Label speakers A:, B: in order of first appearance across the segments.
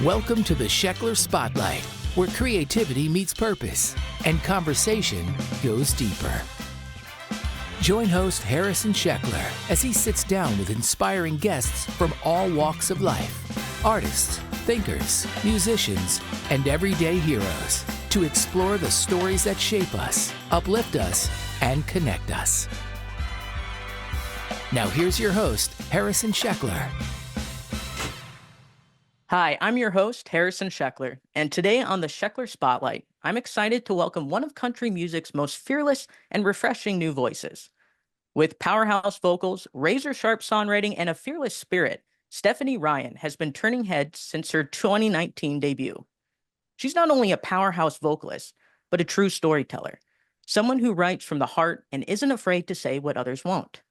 A: Welcome to the Sheckler Spotlight, where creativity meets purpose and conversation goes deeper. Join host Harrison Sheckler as he sits down with inspiring guests from all walks of life, artists, thinkers, musicians, and everyday heroes, to explore the stories that shape us, uplift us, and connect us. Now here's your host, Harrison Sheckler.
B: Hi, I'm your host, Harrison Sheckler, and today on the Sheckler Spotlight, I'm excited to welcome one of country music's most fearless and refreshing new voices. With powerhouse vocals, razor-sharp songwriting, and a fearless spirit, Stephanie Ryann has been turning heads since her 2019 debut. She's not only a powerhouse vocalist, but a true storyteller, someone who writes from the heart and isn't afraid to say what others won't.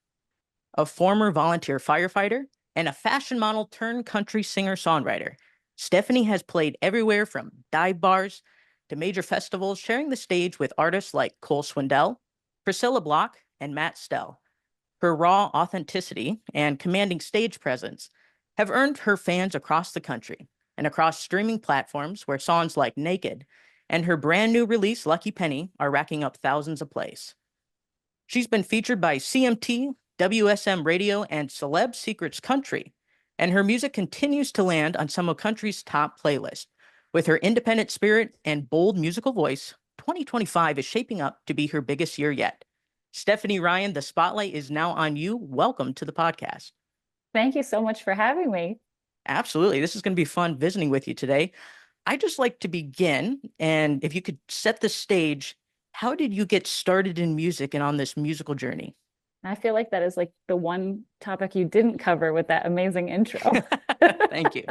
B: A former volunteer firefighter and a fashion model turned country singer-songwriter, Stephanie has played everywhere from dive bars to major festivals, sharing the stage with artists like Cole Swindell, Priscilla Block, and Matt Stell. Her raw authenticity and commanding stage presence have earned her fans across the country and across streaming platforms where songs like Naked and her brand new release Lucky Penny are racking up thousands of plays. She's been featured by CMT, WSM Radio, and Celeb Secrets Country, and her music continues to land on some of country's top playlists. With her independent spirit and bold musical voice, 2025 is shaping up to be her biggest year yet. Stephanie Ryann, the spotlight is now on you. Welcome to the podcast.
C: Thank you so much for having me.
B: Absolutely. This is going to be fun visiting with you today. I'd just like to begin, and if you could set the stage, how did you get started in music and on this musical journey?
C: I feel like that is like the one topic you didn't cover with that amazing intro.
B: Thank you.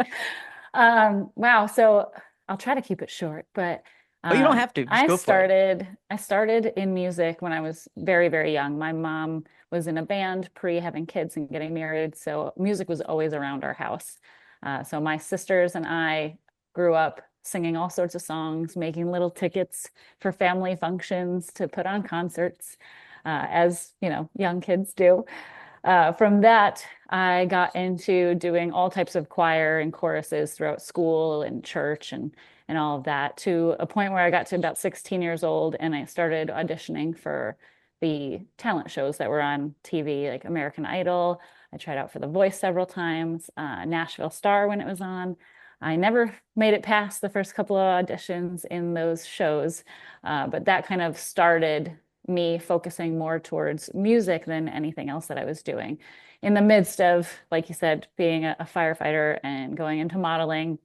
C: Wow. So I'll try to keep it short, but
B: you don't have to. Just go for it.
C: I started in music when I was very, very young. My mom was in a band pre having kids and getting married, so music was always around our house. So my sisters and I grew up singing all sorts of songs, making little tickets for family functions to put on concerts, as you know, young kids do. From that, I got into doing all types of choir and choruses throughout school and church and all of that, to a point where I got to about 16 years old and I started auditioning for the talent shows that were on TV, like American Idol. I tried out for The Voice several times, Nashville Star when it was on. I never made it past the first couple of auditions in those shows, but that kind of started me focusing more towards music than anything else that I was doing. In the midst of, like you said, being a firefighter and going into modeling,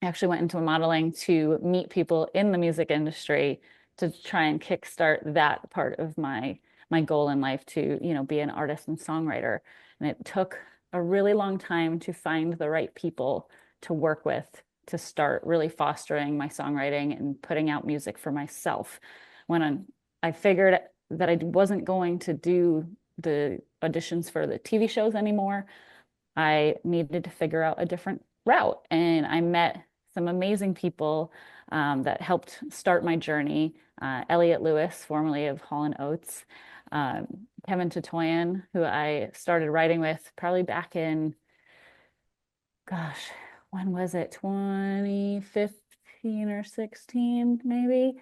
C: I actually went into modeling to meet people in the music industry to try and kickstart that part of my goal in life to, you know, be an artist and songwriter. And it took a really long time to find the right people to work with to start really fostering my songwriting and putting out music for myself. When I figured that I wasn't going to do the auditions for the TV shows anymore, I needed to figure out a different route. And I met some amazing people that helped start my journey. Elliot Lewis, formerly of Hall & Oates, Kevin Tatoyan, who I started writing with probably back in, gosh, when was it? 2015 or 16, maybe.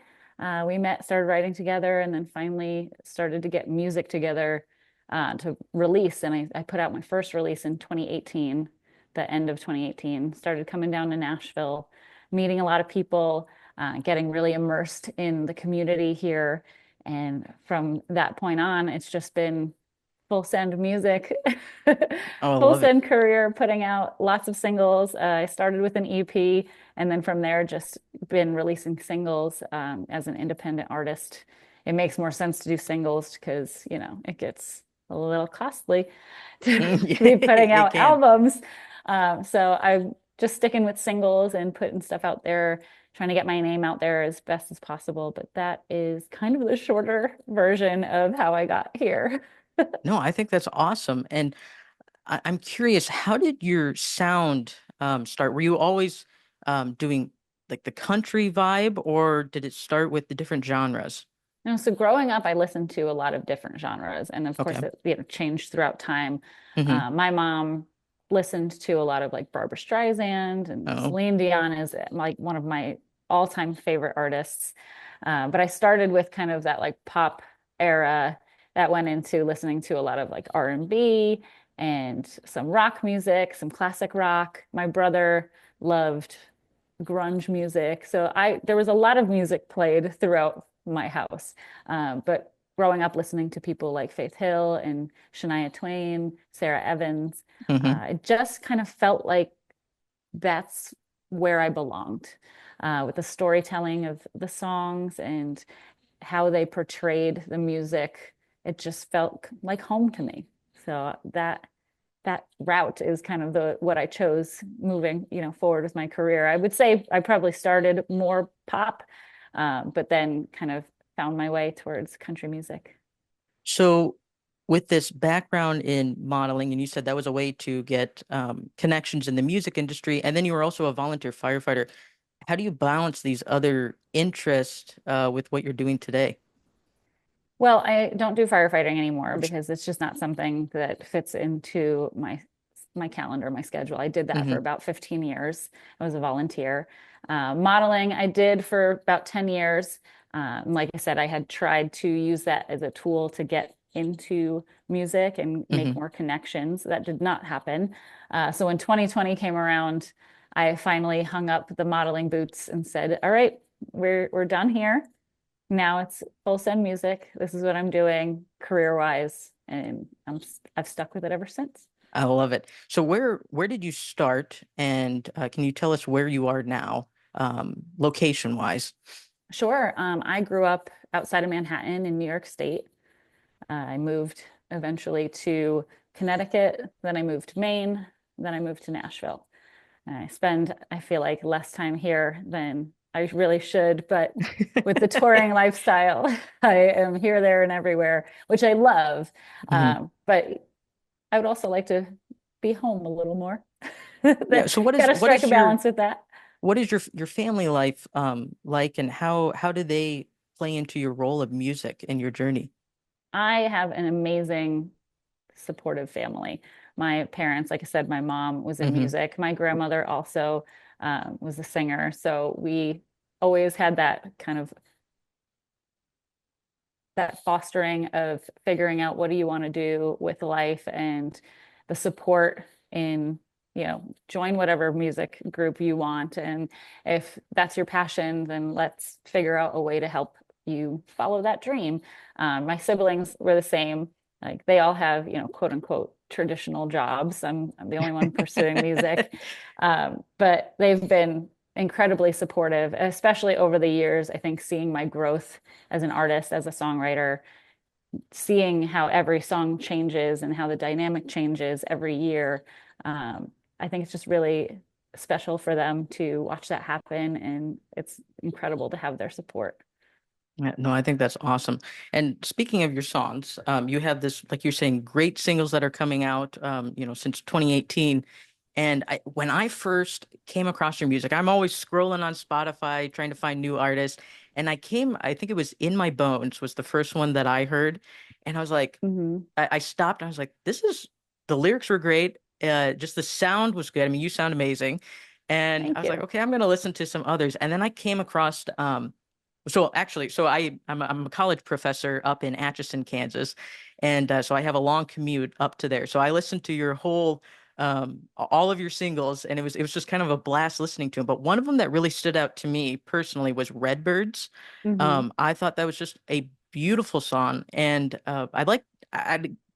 C: We met, started writing together, and then finally started to get music together to release. And I put out my first release in 2018, the end of 2018, started coming down to Nashville, meeting a lot of people, getting really immersed in the community here. And from that point on, it's just been full send music, full send career, putting out lots of singles. I started with an EP, and then from there, just been releasing singles as an independent artist. It makes more sense to do singles because, you know, it gets a little costly to be putting out albums. So I'm just sticking with singles and putting stuff out there, trying to get my name out there as best as possible. But that is kind of the shorter version of how I got here.
B: No, I think that's awesome. And I'm curious, how did your sound start? Were you always doing like the country vibe, or did it start with the different genres?
C: No, so growing up, I listened to a lot of different genres, and of course, it changed throughout time.
B: Mm-hmm.
C: My mom listened to a lot of like Barbara Streisand, and
B: Oh.
C: Celine Dion is like one of my all-time favorite artists. But I started with kind of that like pop era that went into listening to a lot of like R&B and some rock music, some classic rock. My brother loved grunge music. So there was a lot of music played throughout my house. But growing up listening to people like Faith Hill and Shania Twain, Sarah Evans,
B: Hmm.
C: it just kind of felt like that's where I belonged, with the storytelling of the songs and how they portrayed the music. It just felt like home to me. So that route is kind of the what I chose moving, forward with my career. I would say I probably started more pop, but then kind of found my way towards country music.
B: So, with this background in modeling, and you said that was a way to get connections in the music industry, and then you were also a volunteer firefighter. How do you balance these other interests with what you're doing today?
C: Well, I don't do firefighting anymore because it's just not something that fits into my calendar, my schedule. I did that for
B: Hmm.
C: about 15 years. I was a volunteer. Modeling, I did for about 10 years. Like I said, I had tried to use that as a tool to get into music and make
B: Hmm.
C: more connections. That did not happen. So when 2020 came around, I finally hung up the modeling boots and said, "All right, we're done here. Now it's full send music. This is what I'm doing career-wise, and I've stuck with it ever since."
B: I love it. So, where did you start, and can you tell us where you are now, location wise?
C: Sure. I grew up outside of Manhattan in New York State. I moved eventually to Connecticut, then I moved to Maine, then I moved to Nashville. And I feel like, less time here than I really should, but with the touring lifestyle, I am here, there, and everywhere, which I love.
B: Hmm.
C: But I would also like to be home a little more.
B: Yeah.
C: That
B: So, what
C: got
B: is
C: to
B: what
C: strike a
B: is your
C: balance with that.
B: what is your family life like, and how do they play into your role of music in your journey?
C: I have an amazing, supportive family. My parents, like I said, my mom was in
B: Hmm.
C: music. My grandmother also was a singer. So we always had that kind of that fostering of figuring out what do you want to do with life, and the support in, join whatever music group you want. And if that's your passion, then let's figure out a way to help you follow that dream. My siblings were the same. Like, they all have, quote unquote, traditional jobs. I'm the only one pursuing music. But they've been incredibly supportive, especially over the years. I think seeing my growth as an artist, as a songwriter, seeing how every song changes and how the dynamic changes every year. I think it's just really special for them to watch that happen, and it's incredible to have their support.
B: Yeah, no, I think that's awesome. And speaking of your songs, you have this, like you're saying, great singles that are coming out, since 2018. And when I first came across your music, I'm always scrolling on Spotify trying to find new artists. And I think it was In My Bones was the first one that I heard. And I was like,
C: Hmm.
B: I stopped. And I was like, the lyrics were great. Just the sound was good. I mean, you sound amazing. And I
C: Thank
B: was like,
C: you.
B: okay, I'm going to listen to some others. And then I came across, so actually, I'm a college professor up in Atchison, Kansas, and so I have a long commute up to there. So I listened to your whole, all of your singles, and it was just kind of a blast listening to them. But one of them that really stood out to me personally was Redbirds.
C: Hmm.
B: I thought that was just a beautiful song, and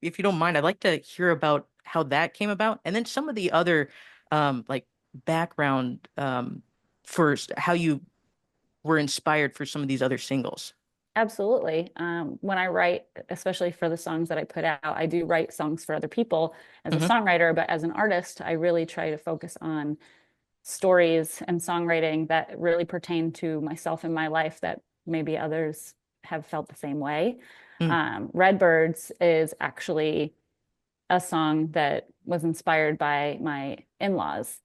B: if you don't mind, I'd like to hear about how that came about, and then some of the other, like background, for how you were inspired for some of these other singles.
C: Absolutely. When I write, especially for the songs that I put out, I do write songs for other people as a
B: Hmm.
C: songwriter, but as an artist, I really try to focus on stories and songwriting that really pertain to myself and my life, that maybe others have felt the same way.
B: Mm.
C: Redbirds is actually a song that was inspired by my in-laws.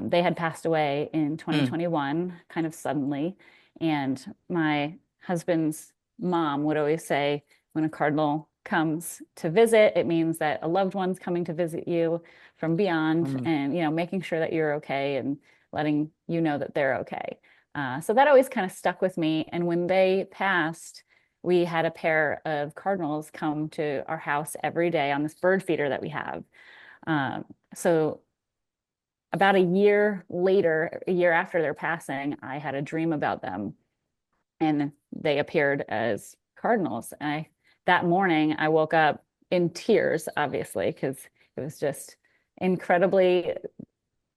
C: They had passed away in
B: Mm.
C: 2021, kind of suddenly. And my husband's mom would always say, when a cardinal comes to visit, it means that a loved one's coming to visit you. from beyond,
B: Mm.
C: and making sure that you're okay and letting you know that they're okay. So that always kind of stuck with me. And when they passed, we had a pair of cardinals come to our house every day on this bird feeder that we have. So about a year later, a year after their passing, I had a dream about them, and they appeared as cardinals. That morning, I woke up in tears, obviously, because it was just incredibly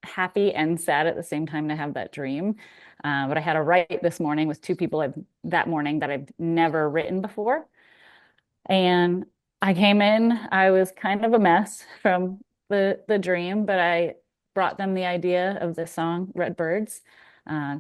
C: happy and sad at the same time to have that dream. But I had a write this morning with two people that morning that I've never written before. And I came in, I was kind of a mess from the dream, but I brought them the idea of the song Redbirds,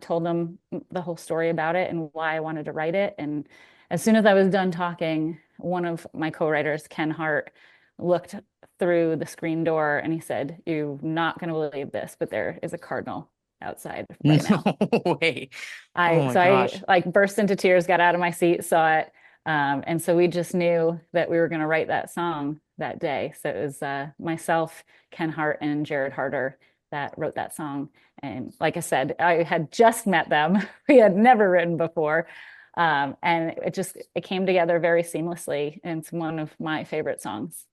C: told them the whole story about it and why I wanted to write it. And as soon as I was done talking, one of my co-writers, Ken Hart, looked through the screen door and he said, "You're not going to believe this, but there is a cardinal outside right now."
B: No way. Oh my
C: I
B: gosh.
C: like burst into tears, got out of my seat, saw it. And so we just knew that we were going to write that song that day. So it was myself, Ken Hart, and Jared Harder that wrote that song. And like I said, I had just met them. We had never written before. And it came together very seamlessly. And it's one of my favorite songs.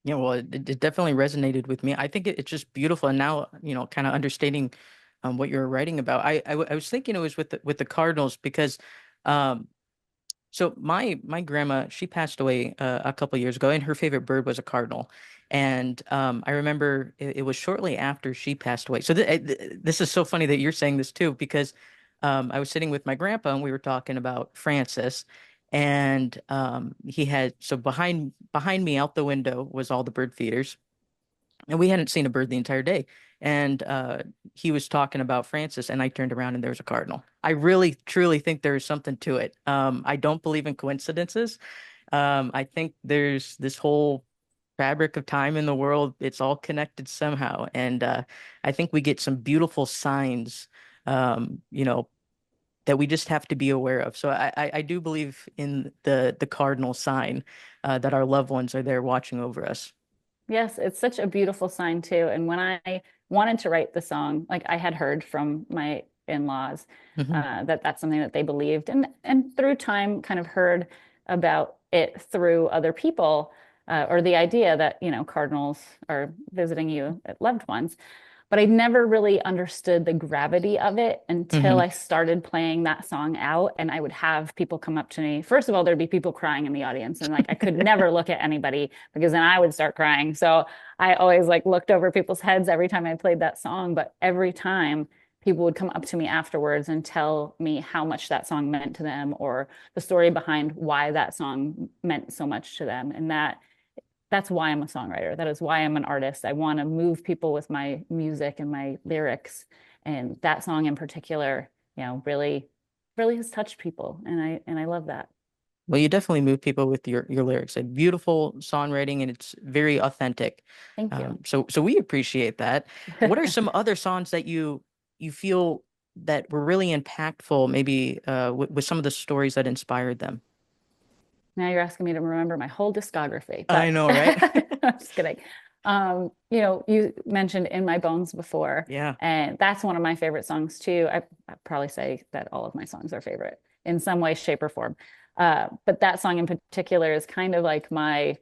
B: Yeah, well, it definitely resonated with me. I think it's just beautiful. And now, kind of understanding what you're writing about. I was thinking it was with the Cardinals because um so my grandma, she passed away a couple years ago, and her favorite bird was a cardinal. And I remember it was shortly after she passed away. So this is so funny that you're saying this too, because I was sitting with my grandpa and we were talking about Francis, and he had so behind me out the window was all the bird feeders, and we hadn't seen a bird the entire day. And he was talking about Francis, and I turned around and there was a cardinal. I really, truly think there is something to it. I don't believe in coincidences. I think there's this whole fabric of time in the world. It's all connected somehow. And I think we get some beautiful signs, um, you know, that we just have to be aware of. So I do believe in the cardinal sign, that our loved ones are there watching over us.
C: Yes, it's such a beautiful sign too. And when I wanted to write the song, like I had heard from my in-laws
B: Hmm.
C: that that's something that they believed, and through time, kind of heard about it through other people, or the idea that cardinals are visiting you, loved ones. But I never really understood the gravity of it until
B: Hmm.
C: I started playing that song out. And I would have people come up to me. First of all, there'd be people crying in the audience, and like I could never look at anybody because then I would start crying. So I always like looked over people's heads every time I played that song. But every time people would come up to me afterwards and tell me how much that song meant to them, or the story behind why that song meant so much to them. And that's why I'm a songwriter. That is why I'm an artist. I want to move people with my music and my lyrics. And that song in particular, really, really has touched people. And I love that.
B: Well, you definitely move people with your lyrics. A beautiful songwriting, and it's very authentic.
C: Thank you.
B: So we appreciate that. What are some other songs that you feel that were really impactful, maybe with some of the stories that inspired them?
C: Now you're asking me to remember my whole discography,
B: I
C: but
B: know, right?
C: I'm just kidding. You mentioned In My Bones before,
B: Yeah.
C: and that's one of my favorite songs too. I'd probably say that all of my songs are favorite in some way, shape, or form. But that song in particular is kind of like my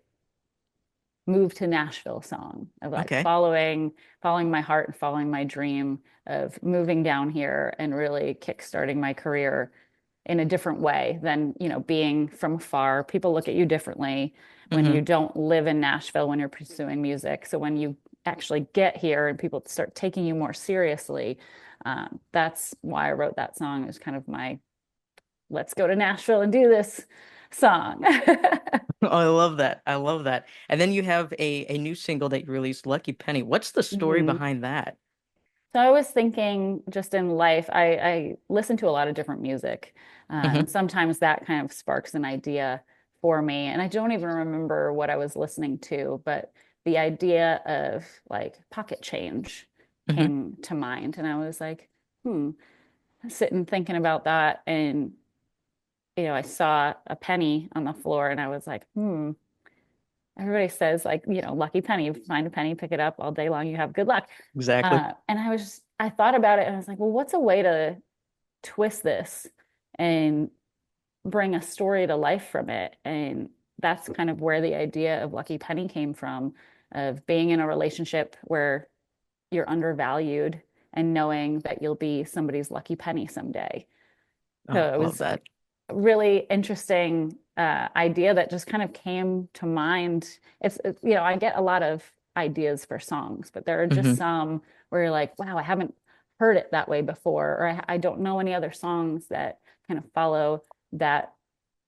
C: move to Nashville song of like
B: Okay.
C: following my heart and following my dream of moving down here and really kickstarting my career in a different way than, being from far. People look at you differently when
B: Hmm.
C: you don't live in Nashville when you're pursuing music. So when you actually get here and people start taking you more seriously, that's why I wrote that song. It was kind of my let's go to Nashville and do this song.
B: Oh, I love that. I love that. And then you have a new single that you released, Lucky Penny. What's the story
C: Mhm.
B: behind that?
C: So I was thinking just in life, I listen to a lot of different music. And
B: Hmm.
C: sometimes that kind of sparks an idea for me. And I don't even remember what I was listening to, but the idea of like pocket change
B: Hmm.
C: came to mind. And I was like, sitting thinking about that. And, I saw a penny on the floor and I was like, everybody says like, lucky penny, you find a penny, pick it up all day long, you have good luck.
B: Exactly.
C: And I thought about it and I was like, well, what's a way to twist this and bring a story to life from it? And that's kind of where the idea of Lucky Penny came from, of being in a relationship where you're undervalued and knowing that you'll be somebody's lucky penny someday.
B: Oh,
C: So it
B: love
C: was
B: that.
C: a really interesting idea that just kind of came to mind. I get a lot of ideas for songs, but there are just
B: Hmm.
C: some where you're like, wow, I haven't heard it that way before, or I don't know any other songs that kind of follow that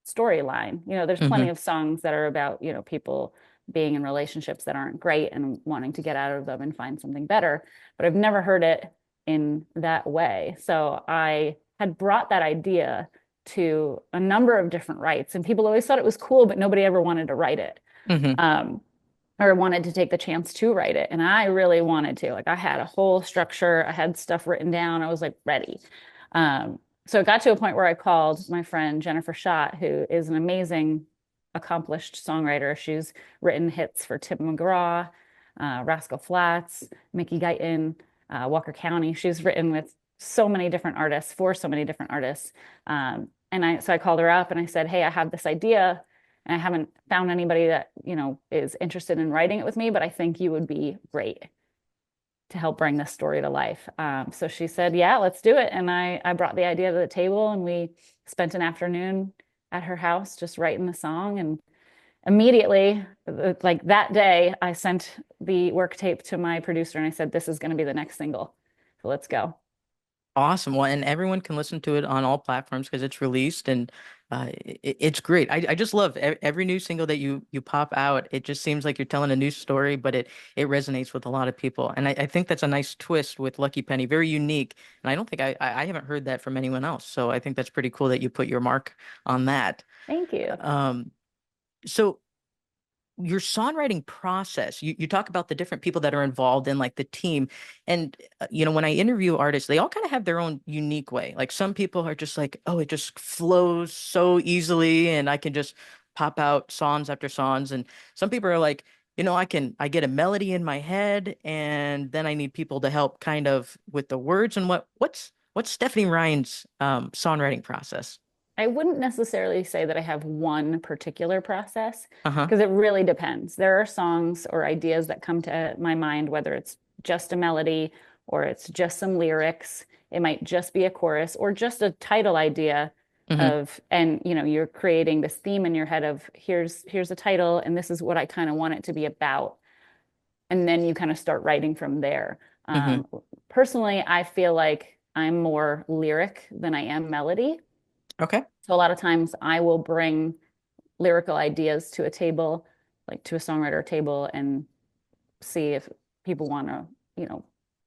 C: storyline. There's plenty
B: Hmm.
C: of songs that are about, people being in relationships that aren't great and wanting to get out of them and find something better, but I've never heard it in that way. So I had brought that idea to a number of different writes, and people always thought it was cool, but nobody ever wanted to write it.
B: Hmm.
C: Um, or wanted to take the chance to write it. And I really wanted to. Like I had a whole structure, I had stuff written down, I was like ready. So it got to a point where I called my friend Jennifer Schott, who is an amazing, accomplished songwriter. She's written hits for Tim McGraw, Rascal Flatts, Mickey Guyton, Walker County. She's written with so many different artists, for so many different artists. So I called her up and I said, hey, I have this idea and I haven't found anybody that, is interested in writing it with me, but I think you would be great to help bring this story to life. So she said, yeah, let's do it. And I brought the idea to the table and we spent an afternoon at her house just writing the song. And immediately, like that day, I sent the work tape to my producer and I said, this is going to be the next single. So let's go.
B: Awesome. Well, and everyone can listen to it on all platforms because it's released, and it's great. I just love every new single that you pop out. It just seems like you're telling a new story, but it resonates with a lot of people. And I think that's a nice twist with Lucky Penny, very unique. And I don't think I haven't heard that from anyone else. So I think that's pretty cool that you put your mark on that.
C: Thank you.
B: Um, so your songwriting process, you talk about the different people that are involved in like the team. And, when I interview artists, they all kind of have their own unique way. Like some people are just like, oh, it just flows so easily and I can just pop out songs after songs. And some people are like, I get a melody in my head and then I need people to help kind of with the words. And what's Stephanie Ryan's songwriting process?
C: I wouldn't necessarily say that I have one particular process
B: Uh-huh.
C: because it really depends. There are songs or ideas that come to my mind, whether it's just a melody or it's just some lyrics. It might just be a chorus or just a title idea
B: Hmm.
C: of, and you're creating this theme in your head of here's a title and this is what I kind of want it to be about. And then you kind of start writing from there.
B: Hmm.
C: Personally, I feel like I'm more lyric than I am melody.
B: Okay.
C: So a lot of times I will bring lyrical ideas to a table, like to a songwriter table, and see if people want to,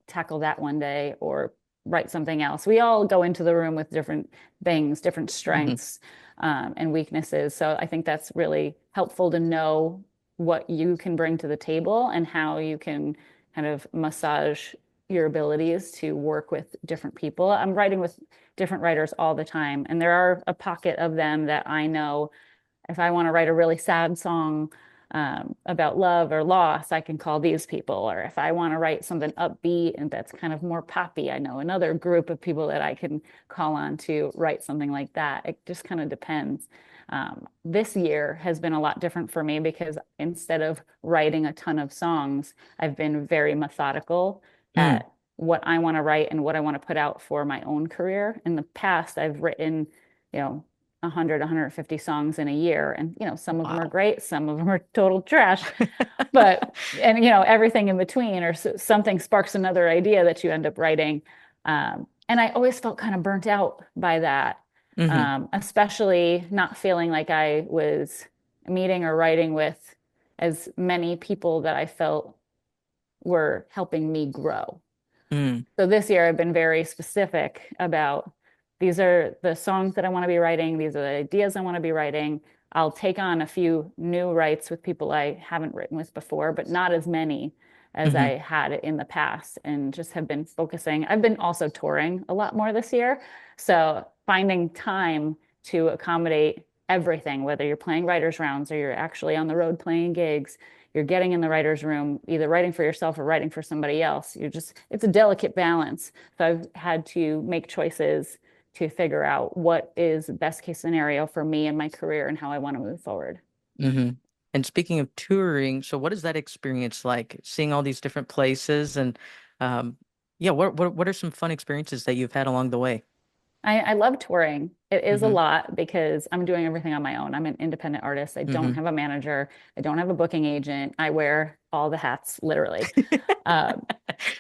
C: tackle that one day or write something else. We all go into the room with different things, different
B: Hmm.
C: strengths, and weaknesses. So I think that's really helpful to know what you can bring to the table and how you can kind of massage your abilities to work with different people. I'm writing with different writers all the time, and there are a pocket of them that I know if I want to write a really sad song about love or loss, I can call these people. Or if I want to write something upbeat and that's kind of more poppy, I know another group of people that I can call on to write something like that. It just kind of depends. This year has been a lot different for me because instead of writing a ton of songs, I've been very methodical
B: Mm.
C: at what I want to write and what I want to put out for my own career. In the past, I've written, you know, 100, 150 songs in a year. And, some of them are
B: Wow.
C: great, some of them are total trash, but, and, everything in between, or something sparks another idea that you end up writing. And I always felt kind of burnt out by that,
B: Hmm.
C: especially not feeling like I was meeting or writing with as many people that I felt were helping me grow.
B: Mm.
C: So this year I've been very specific about these are the songs that I want to be writing, these are the ideas I want to be writing. I'll take on a few new writes with people I haven't written with before, but not as many as
B: Hmm.
C: I had in the past, and just have been focusing. I've been also touring a lot more this year. So finding time to accommodate everything, whether you're playing writers' rounds or you're actually on the road playing gigs, you're getting in the writer's room, either writing for yourself or writing for somebody else. It's a delicate balance. So I've had to make choices to figure out what is the best case scenario for me and my career and how I want to move forward.
B: Hmm. And speaking of touring, so what is that experience like? Seeing all these different places and um, yeah, what are some fun experiences that you've had along the way?
C: I love touring. It is a
B: Hmm.
C: lot because I'm doing everything on my own. I'm an independent artist. I don't
B: Hmm.
C: have a manager. I don't have a booking agent. I wear all the hats, literally. Um,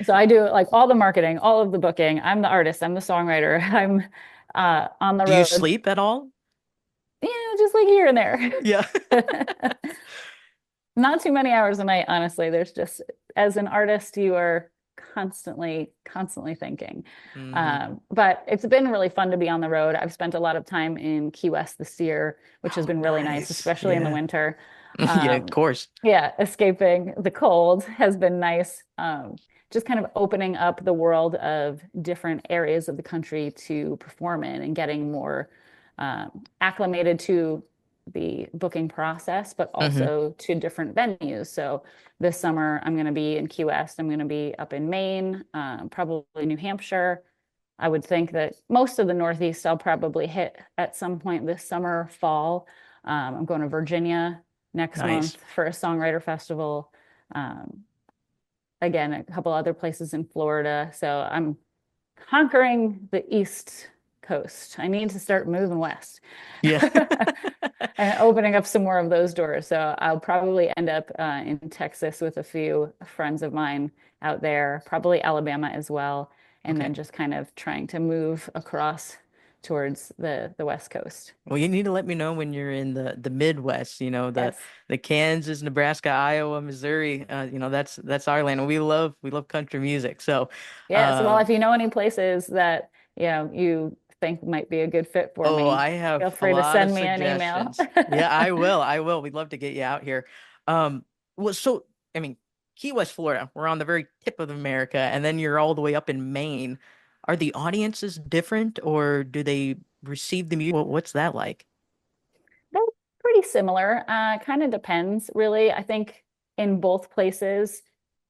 C: so I do like all the marketing, all of the booking. I'm the artist. I'm the songwriter. I'm on the
B: Do you
C: road,
B: sleep at all?
C: just like here and there.
B: Yeah.
C: Not too many hours a night, honestly. There's just, as an artist, you are constantly thinking.
B: Hmm.
C: But it's been really fun to be on the road. I've spent a lot of time in Key West this year, which has
B: Oh,
C: been really nice,
B: nice.
C: especially in the
B: Yeah.
C: winter.
B: Yeah, of
C: Um,
B: course.
C: yeah, escaping the cold has been nice. Just kind of opening up the world of different areas of the country to perform in and getting more acclimated to the booking process, but
B: Hmm.
C: also to different venues. So this summer, I'm going to be in Key West. I'm going to be up in Maine, probably New Hampshire. I would think that most of the Northeast I'll probably hit at some point this summer, fall. I'm going to Virginia next
B: Nice.
C: month for a songwriter festival. Um, Again, a couple other places in Florida. So I'm conquering the East Coast. I need to start moving west
B: Yeah.
C: and opening up some more of those doors. So I'll probably end up in Texas with a few friends of mine out there, probably Alabama as well, and
B: Okay.
C: then just kind of trying to move across towards the West Coast.
B: Well, you need to let me know when you're in the Midwest,
C: Yes.
B: the Kansas, Nebraska, Iowa, Missouri, that's our land. And we love country music. So,
C: Yes. Well,
B: um
C: if you know any places that, you think might be a good fit for
B: oh,
C: me,
B: I have
C: feel
B: a
C: free to
B: lot of
C: send me an email.
B: suggestions. Yeah, I will. I will. We'd love to get you out here. Um well, so I mean, Key West, Florida, we're on the very tip of America, and then you're all the way up in Maine. Are the audiences different, or do they receive the music? What's that like?
C: They're pretty similar. Kind of depends, really. I think in both places,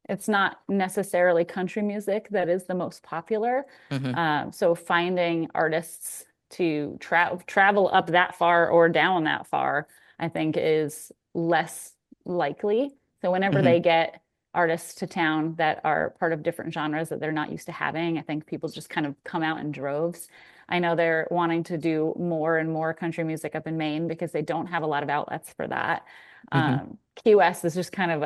C: it's not necessarily country music that is the most popular.
B: Hmm.
C: So finding artists to travel up that far or down that far, I think is less likely. So whenever
B: Hmm.
C: they get artists to town that are part of different genres that they're not used to having, I think people just kind of come out in droves. I know they're wanting to do more and more country music up in Maine because they don't have a lot of outlets for that.
B: Hmm.
C: Key West is just kind of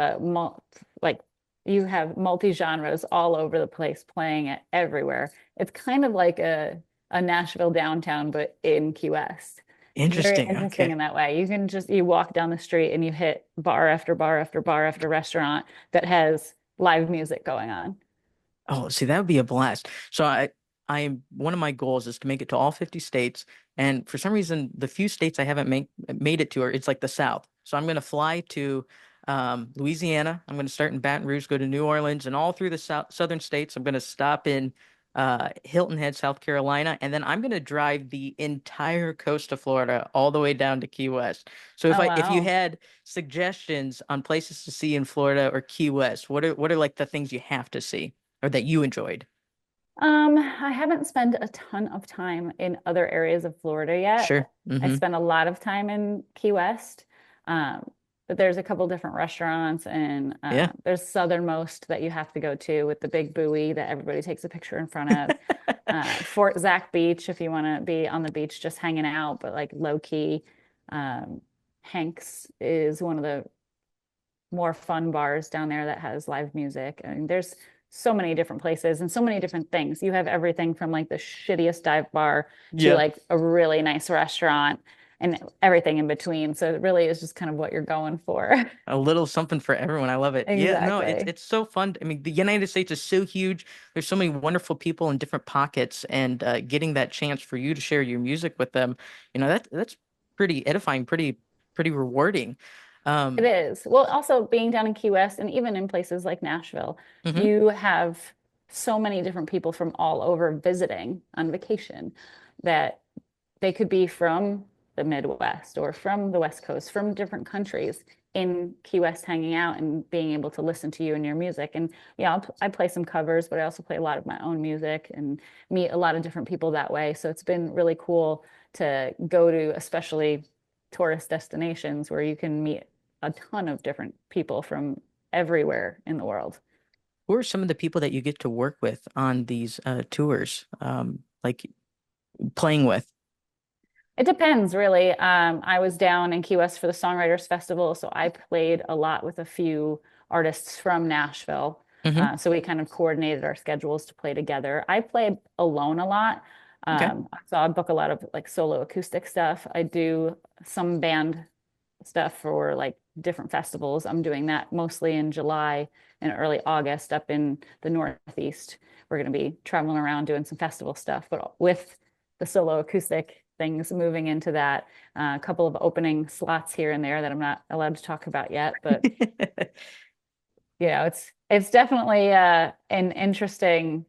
C: like you have multi-genres all over the place playing it everywhere. It's kind of like a Nashville downtown, but in Key West. It's very
B: Interesting.
C: interesting
B: Okay.
C: in that way. You walk down the street and you hit bar after bar after bar after restaurant that has live music going on.
B: Oh, see, that would be a blast. So one of my goals is to make it to all 50 states. And for some reason, the few states I haven't made it to are it's like the South. So I'm going to fly to Louisiana. I'm going to start in Baton Rouge, go to New Orleans, and all through the southern states. I'm going to stop in Hilton Head, South Carolina, and then I'm going to drive the entire coast of Florida all the way down to Key West. So
C: Oh,
B: if you
C: wow.
B: had suggestions on places to see in Florida or Key West, what are like the things you have to see? Or that you enjoyed?
C: I haven't spent a ton of time in other areas of Florida yet.
B: Sure.
C: I
B: Hmm.
C: spent a lot of time in Key West, but there's a couple different restaurants, and
B: Yeah.
C: there's Southernmost that you have to go to with the big buoy that everybody takes a picture in front of. Fort Zach Beach, if you want to be on the beach just hanging out, but like low key. Um, Hanks is one of the more fun bars down there that has live music. I mean, there's so many different places and so many different things. You have everything from like the shittiest dive bar to
B: Yeah.
C: like a really nice restaurant and everything in between. So it really is just kind of what you're going for.
B: A little something for everyone. I love it. Yeah, no, it's
C: Exactly.
B: it's so fun. I mean, the United States is so huge. There's so many wonderful people in different pockets, and getting that chance for you to share your music with them, that's pretty edifying, pretty rewarding.
C: It
B: Um,
C: is. Well, also being down in Key West and even in places like Nashville,
B: mhm.
C: you have so many different people from all over visiting on vacation that they could be from the Midwest or from the West Coast, from different countries in Key West hanging out and being able to listen to you and your music. And yeah, I play some covers, but I also play a lot of my own music and meet a lot of different people that way. So it's been really cool to go to, especially tourist destinations where you can meet a ton of different people from everywhere in the world.
B: Who are some of the people that you get to work with on these tours, like playing with?
C: It depends, really. I was down in Key West for the Songwriters Festival, so I played a lot with a few artists from Nashville.
B: Hmm.
C: So we kind of coordinated our schedules to play together. I play alone a lot.
B: Okay.
C: So I book a lot of like solo acoustic stuff. I do some band stuff for like different festivals. I'm doing that mostly in July and early August up in the Northeast. We're going to be traveling around doing some festival stuff, but with the solo acoustic things moving into that, a couple of opening slots here and there that I'm not allowed to talk about yet, but it's definitely an interesting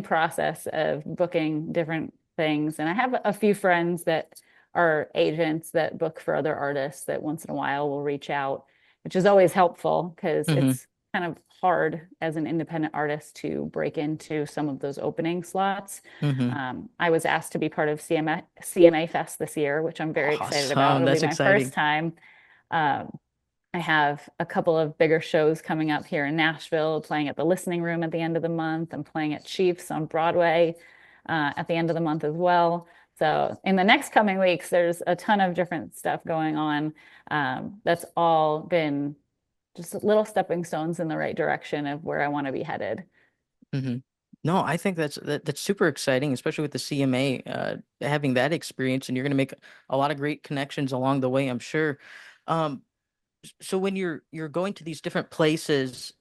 C: process of booking different things. And I have a few friends that are agents that book for other artists that once in a while will reach out, which is always helpful because
B: Hmm.
C: it's kind of hard as an independent artist to break into some of those opening slots.
B: Hmm.
C: I was asked to be part of CMA Fest this year, which I'm very excited about.
B: Awesome.
C: It'll be
B: That's
C: my first
B: exciting.
C: time. Um, I have a couple of bigger shows coming up here in Nashville, playing at the Listening Room at the end of the month. I'm playing at Chiefs on Broadway at the end of the month as well. So in the next coming weeks, there's a ton of different stuff going on. That's all been just little stepping stones in the right direction of where I want to be headed.
B: Hmm. No, I think that's super exciting, especially with the CMA, having that experience, and you're going to make a lot of great connections along the way, I'm sure. Um, so when you're going to these different places,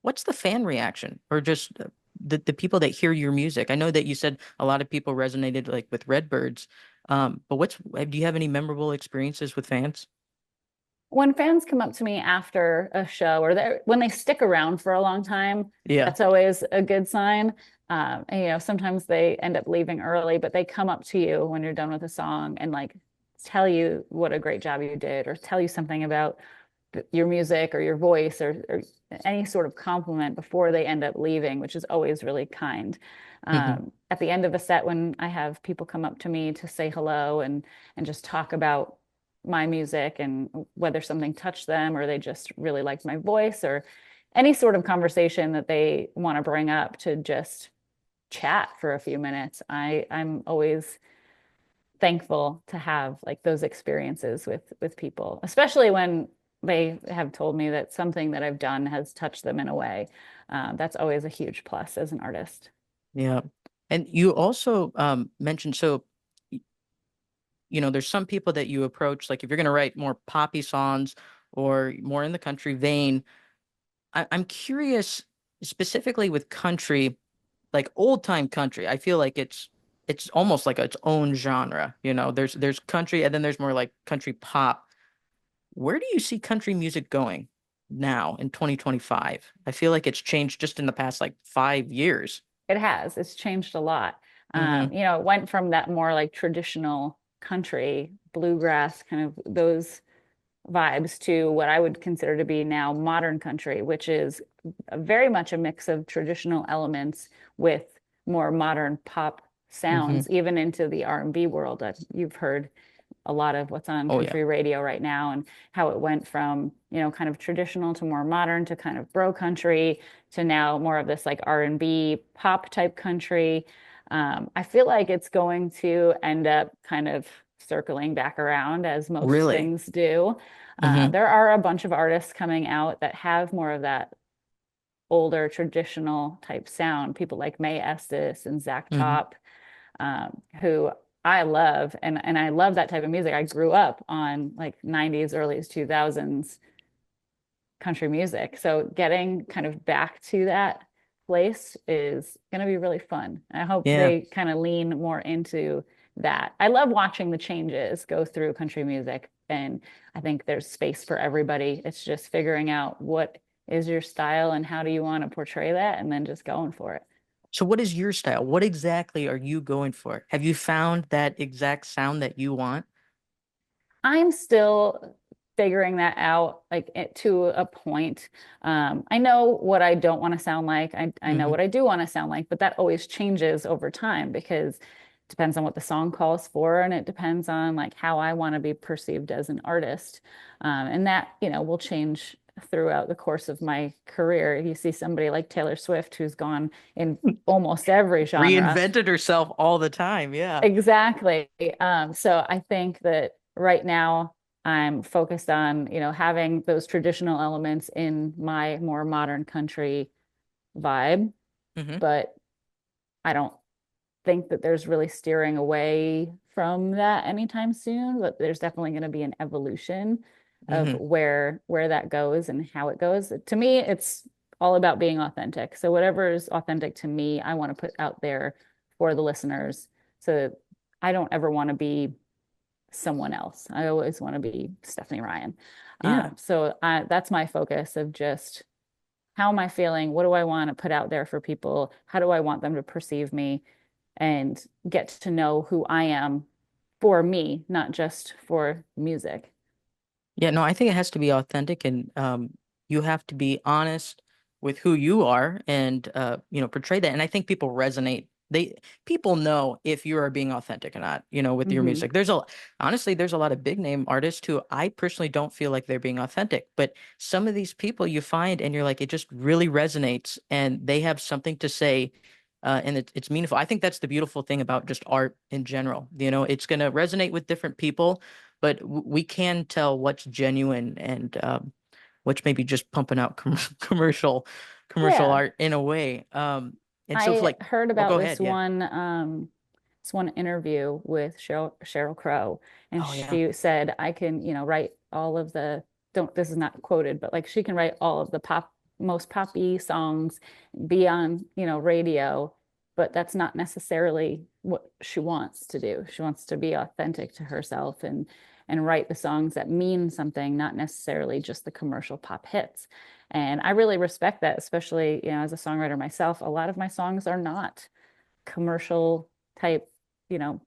B: what's the fan reaction, or just the people that hear your music? I know that you said a lot of people resonated like with Redbirds, but do you have any memorable experiences with fans?
C: When fans come up to me after a show or when they stick around for a long time,
B: Yeah.
C: that's always a good sign. And, sometimes they end up leaving early, but they come up to you when you're done with a song and like tell you what a great job you did or tell you something about your music or your voice or any sort of compliment before they end up leaving, which is always really kind.
B: Hmm.
C: At the end of a set, when I have people come up to me to say hello and just talk about my music and whether something touched them or they just really liked my voice or any sort of conversation that they want to bring up to just chat for a few minutes. I'm always thankful to have like those experiences with people, especially when they have told me that something that I've done has touched them in a way. That's always a huge plus as an artist.
B: Yeah. And you also mentioned, so there's some people that you approach, like if you're going to write more poppy songs or more in the country vein. I'm curious specifically with country, like old time country. I feel like it's almost like its own genre. There's country, and then there's more like country pop. Where do you see country music going now in 2025? I feel like it's changed just in the past like 5 years.
C: It has. It's changed a lot.
B: Hmm.
C: It went from that more like traditional country, bluegrass, kind of those vibes to what I would consider to be now modern country, which is very much a mix of traditional elements with more modern pop
B: Hmm.
C: sounds, even into the R&B world. You've heard a lot of what's on
B: Oh yeah.
C: country radio right now and how it went from, kind of traditional to more modern to kind of bro country to now more of this like R&B pop type country. I feel like it's going to end up kind of circling back around as most
B: Really?
C: things do.
B: Hmm.
C: There are a bunch of artists coming out that have more of that older traditional type sound. People like May Estes and Zach
B: Hmm.
C: Top, who I love, and I love that type of music. I grew up on like 90s, early 2000s country music. So getting kind of back to that place is going to be really fun. I hope
B: Yeah.
C: they kind of lean more into that. I love watching the changes go through country music, and I think there's space for everybody. It's just figuring out what is your style and how do you want to portray that, and then just going for it.
B: So what is your style? What exactly are you going for? Have you found that exact sound that you want?
C: I'm still figuring that out, like to a point. I know what I don't want to sound like. I know
B: Hmm.
C: what I do want to sound like, but that always changes over time because it depends on what the song calls for, and it depends on like how I want to be perceived as an artist. And that, will change throughout the course of my career. You see somebody like Taylor Swift who's gone in almost every genre.
B: Reinvented herself all the time. Yeah.
C: Exactly. So I think that right now I'm focused on, having those traditional elements in my more modern country vibe,
B: Hmm.
C: but I don't think that there's really steering away from that anytime soon, but there's definitely going to be an evolution of
B: Hmm.
C: where that goes and how it goes. To me, it's all about being authentic. So whatever is authentic to me, I want to put out there for the listeners. So I don't ever want to be someone else. I always want to be Stephanie Ryann.
B: Yeah.
C: That's my focus of just how am I feeling? What do I want to put out there for people? How do I want them to perceive me? And get to know who I am for me, not just for music.
B: Yeah, no, I think it has to be authentic and you have to be honest with who you are and portray that. And I think people resonate. People know if you are being authentic or not, with your
C: Hmm.
B: music. Honestly, there's a lot of big name artists who I personally don't feel like they're being authentic, but some of these people you find and you're like, it just really resonates and they have something to say. And it's meaningful. I think that's the beautiful thing about just art in general. It's going to resonate with different people, but we can tell what's genuine and which maybe just pumping out commercial
C: Yeah.
B: art in a way. And so,
C: I
B: like,
C: heard
B: oh,
C: about
B: go ahead. Yeah.
C: this one interview with Sheryl Crow, and
B: Oh, yeah.
C: she said, I can, write all of the, don't, this is not quoted, but like she can write all of the most poppy songs, be on, radio, but that's not necessarily what she wants to do. She wants to be authentic to herself and write the songs that mean something, not necessarily just the commercial pop hits. And I really respect that, especially, as a songwriter myself, a lot of my songs are not commercial type,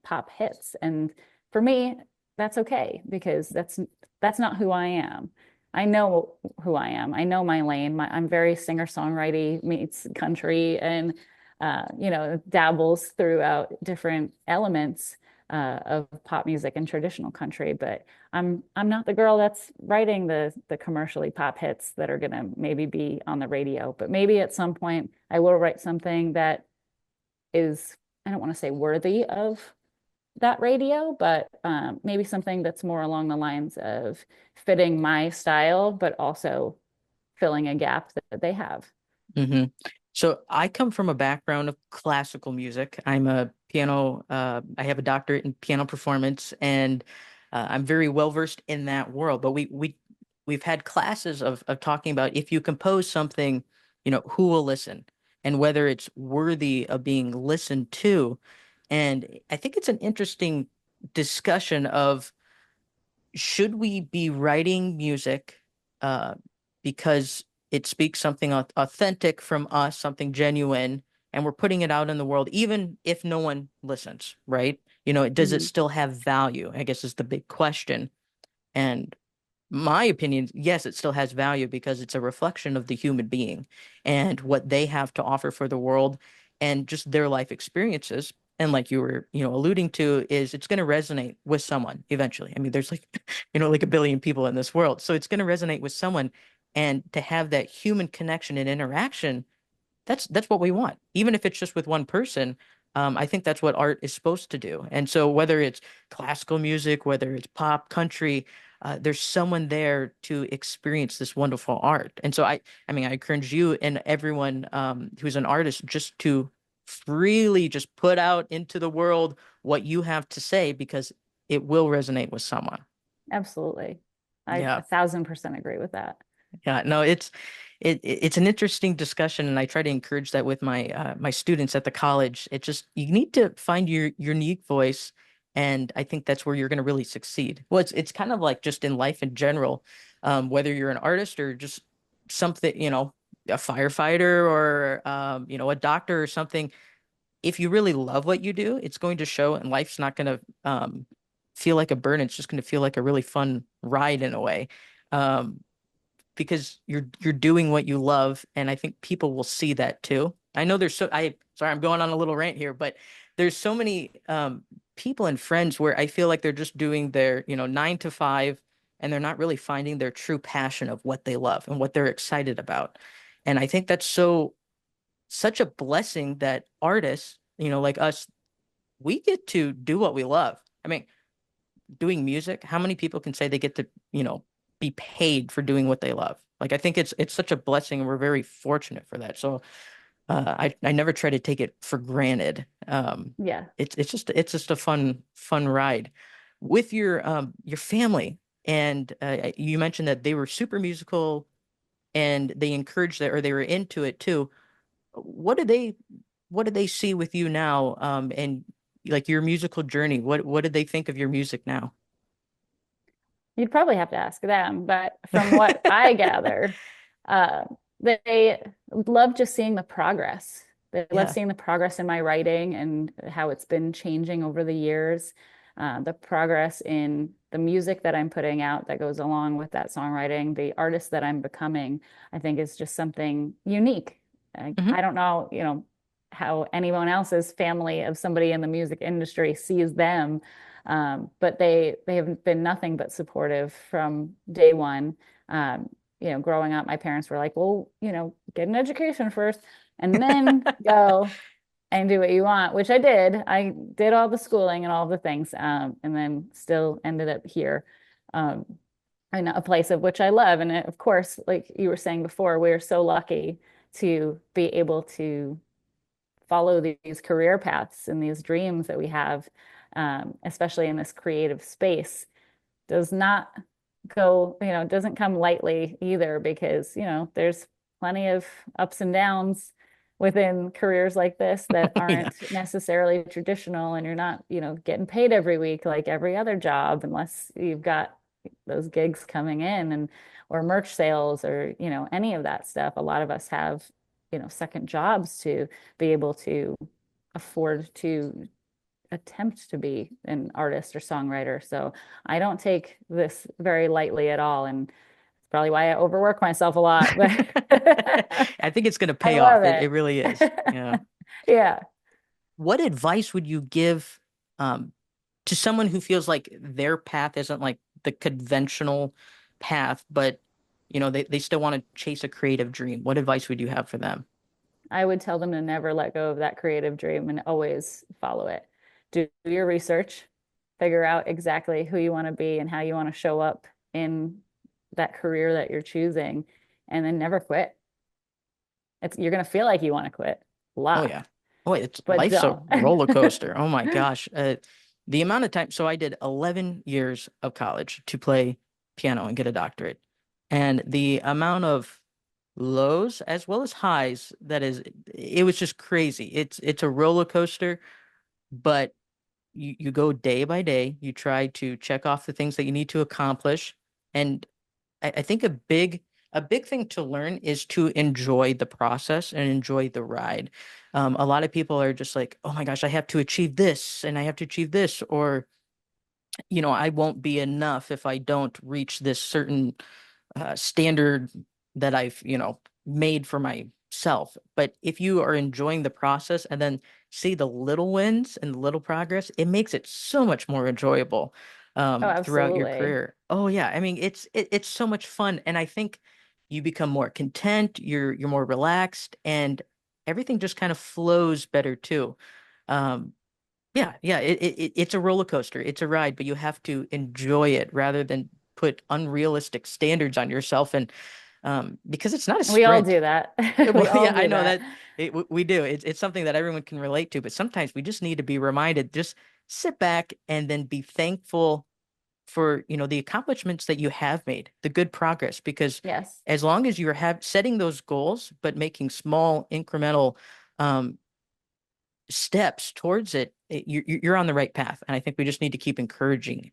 C: pop hits. And for me, that's okay because that's not who I am. I know who I am. I know my lane. I'm very singer-songwriting meets country and dabbles throughout different elements of pop music and traditional country, but I'm not the girl that's writing the commercially pop hits that are gonna maybe be on the radio. But maybe at some point I will write something that is, I don't want to say worthy of that radio, but maybe something that's more along the lines of fitting my style, but also filling a gap that they have.
B: Hmm. So I come from a background of classical music. I'm a piano, I have a doctorate in piano performance, and I'm very well versed in that world. But we've had classes of talking about if you compose something, who will listen and whether it's worthy of being listened to. And I think it's an interesting discussion of should we be writing music uh, because it speaks something authentic from us, something genuine, and we're putting it out in the world, even if no one listens, right? Does it
C: Mhm.
B: still have value? I guess is the big question. And my opinion, yes, it still has value because it's a reflection of the human being and what they have to offer for the world and just their life experiences. And like you were, alluding to, is it's going to resonate with someone eventually. I mean, there's like, like a billion people in this world. So it's going to resonate with someone. And to have that human connection and interaction, that's what we want. Even if it's just with one person, I think that's what art is supposed to do. And so whether it's classical music, whether it's pop, country, there's someone there to experience this wonderful art. And so I mean, I encourage you and everyone who's an artist just to freely just put out into the world what you have to say because it will resonate with someone.
C: Absolutely. I
B: Yeah.
C: 1,000% agree with that.
B: Yeah, no, it's an interesting discussion, and I try to encourage that with my students at the college. It just you need to find your unique voice, and I think that's where you're going to really succeed. Well, it's kind of like just in life in general, whether you're an artist or just something, a firefighter or a doctor or something. If you really love what you do, it's going to show, and life's not going to feel like a burden. It's just going to feel like a really fun ride in a way. Um, because you're doing what you love, and I think people will see that too. I know there's I sorry, I'm going on a little rant here, but there's so many people and friends where I feel like they're just doing their, 9 to 5, and they're not really finding their true passion of what they love and what they're excited about. And I think that's such a blessing that artists, like us, we get to do what we love. I mean, doing music, how many people can say they get to, be paid for doing what they love? Like, I think it's such a blessing, and we're very fortunate for that. So I never try to take it for granted.
C: Yeah.
B: It's just a fun ride with your family. And you mentioned that they were super musical and they encouraged that, or they were into it too. What did they see with you now? And like your musical journey, what did they think of your music now?
C: You'd probably have to ask them, but from what I gather, uh, they love just seeing the progress. They love
B: Yeah.
C: seeing the progress in my writing and how it's been changing over the years. The progress in the music that I'm putting out that goes along with that songwriting, the artist that I'm becoming, I think is just something unique.
B: Hmm.
C: I don't know, how anyone else's family of somebody in the music industry sees them, but they have been nothing but supportive from day one. Growing up, my parents were like, well, get an education first and then go and do what you want, which I did. I did all the schooling and all the things, and then still ended up here, um, in a place of which I love. And of course, like you were saying before, we're so lucky to be able to follow these career paths and these dreams that we have, especially in this creative space, does not doesn't come lightly either, because, there's plenty of ups and downs within careers like this that
B: Yeah.
C: aren't necessarily traditional, and you're not, getting paid every week like every other job, unless you've got those gigs coming in, and or merch sales, or, any of that stuff. A lot of us have, second jobs to be able to afford to attempt to be an artist or songwriter. So I don't take this very lightly at all. And it's probably why I overwork myself a lot, but
B: I think it's going to
C: I
B: pay
C: love
B: off. It
C: it.
B: really is. Yeah.
C: Yeah.
B: What advice would you give um, to someone who feels like their path isn't like the conventional path, but they still want to chase a creative dream? What advice would you have for them?
C: I would tell them to never let go of that creative dream and always follow it. Do your research, figure out exactly who you want to be and how you want to show up in that career that you're choosing, and then never quit. You're going to feel like you want to quit a
B: Oh
C: lot,
B: yeah. Oh, it's
C: but
B: life's a
C: don't.
B: roller coaster. Oh my gosh. The amount of time. So I did 11 years of college to play piano and get a doctorate. And the amount of lows as well as highs, it was just crazy. It's a roller coaster, but you go day by day. You try to check off the things that you need to accomplish. And I think a big thing to learn is to enjoy the process and enjoy the ride. A lot of people are just like, oh my gosh, I have to achieve this and I have to achieve this, or I won't be enough if I don't reach this certain standard that I've, made for myself. But if you are enjoying the process and then see the little wins and the little progress, it makes it so much more enjoyable
C: Oh,
B: throughout your
C: absolutely.
B: career. Oh yeah, I mean it's so much fun, and I think you become more content, you're more relaxed, and everything just kind of flows better too. Um, yeah, yeah, it's a roller coaster. It's a ride, but you have to enjoy it rather than put unrealistic standards on yourself. And because it's not a
C: We all
B: sprint.
C: do that. We
B: Well,
C: all
B: yeah, I
C: do
B: know
C: that.
B: that we do. It's something that everyone can relate to, but sometimes we just need to be reminded, just sit back and then be thankful for, the accomplishments that you have made, the good progress, because
C: Yes,
B: as long as you're setting those goals, but making small incremental um, steps towards it, you're on the right path. And I think we just need to keep encouraging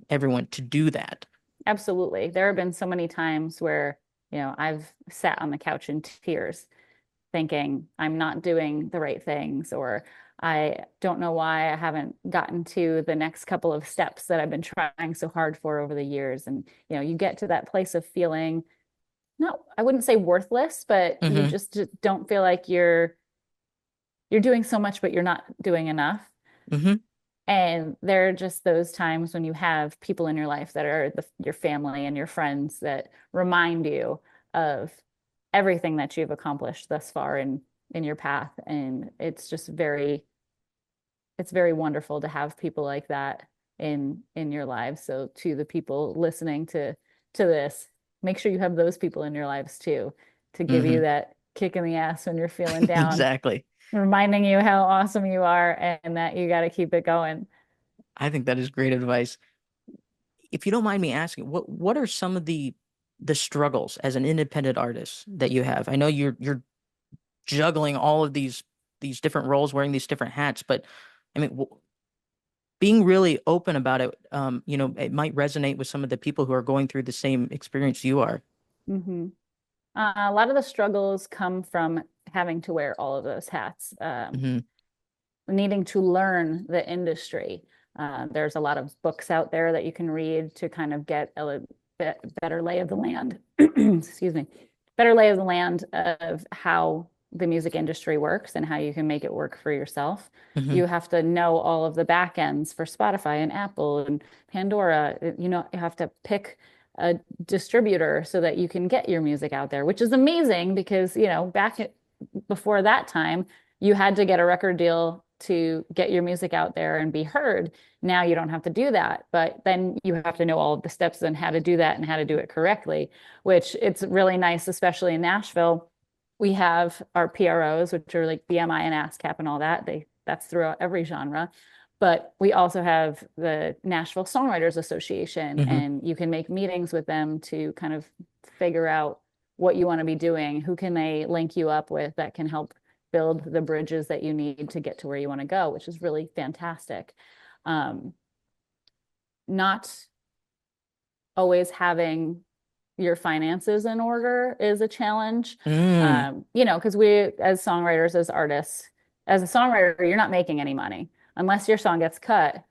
B: everyone to do that.
C: absolutely. There have been so many times where, I've sat on the couch in tears thinking I'm not doing the right things, or I don't know why I haven't gotten to the next couple of steps that I've been trying so hard for over the years. And, you get to that place of feeling, no, I wouldn't say worthless, but you
B: Mm-hmm.
C: just don't feel like you're doing so much, but you're not doing enough.
B: Mm-hmm.
C: And there are just those times when you have people in your life that are your family and your friends that remind you of everything that you've accomplished thus far in your path. And it's very wonderful to have people like that in your lives. So to the people listening to this, make sure you have those people in your lives too, to give
B: Mm-hmm.
C: you that kick in the ass when you're feeling down,
B: Exactly.
C: reminding you how awesome you are and that you got to keep it going.
B: I think that is great advice. If you don't mind me asking, what are some of the struggles as an independent artist that you have? I know you're juggling all of these different roles, wearing these different hats, but I mean, being really open about it, it might resonate with some of the people who are going through the same experience you are.
C: Hmm. A lot of the struggles come from having to wear all of those hats,
B: Hmm.
C: needing to learn the industry. There's a lot of books out there that you can read to kind of get a better lay of the land. Excuse me, better lay of the land of how the music industry works and how you can make it work for yourself.
B: Hmm.
C: You have to know all of the back ends for Spotify and Apple and Pandora. You have to pick a distributor so that you can get your music out there, which is amazing because, before that time, you had to get a record deal to get your music out there and be heard. Now you don't have to do that, but then you have to know all of the steps and how to do that and how to do it correctly, which it's really nice, especially in Nashville. We have our PROs, which are like BMI and ASCAP and all that. That's throughout every genre. But we also have the Nashville Songwriters Association,
B: Hmm.
C: and you can make meetings with them to kind of figure out what you want to be doing. Who can they link you up with that can help build the bridges that you need to get to where you want to go, which is really fantastic. Um, Not always having your finances in order is a challenge.
B: Mm.
C: Because we, as songwriters, as artists, as a songwriter, you're not making any money unless your song gets cut.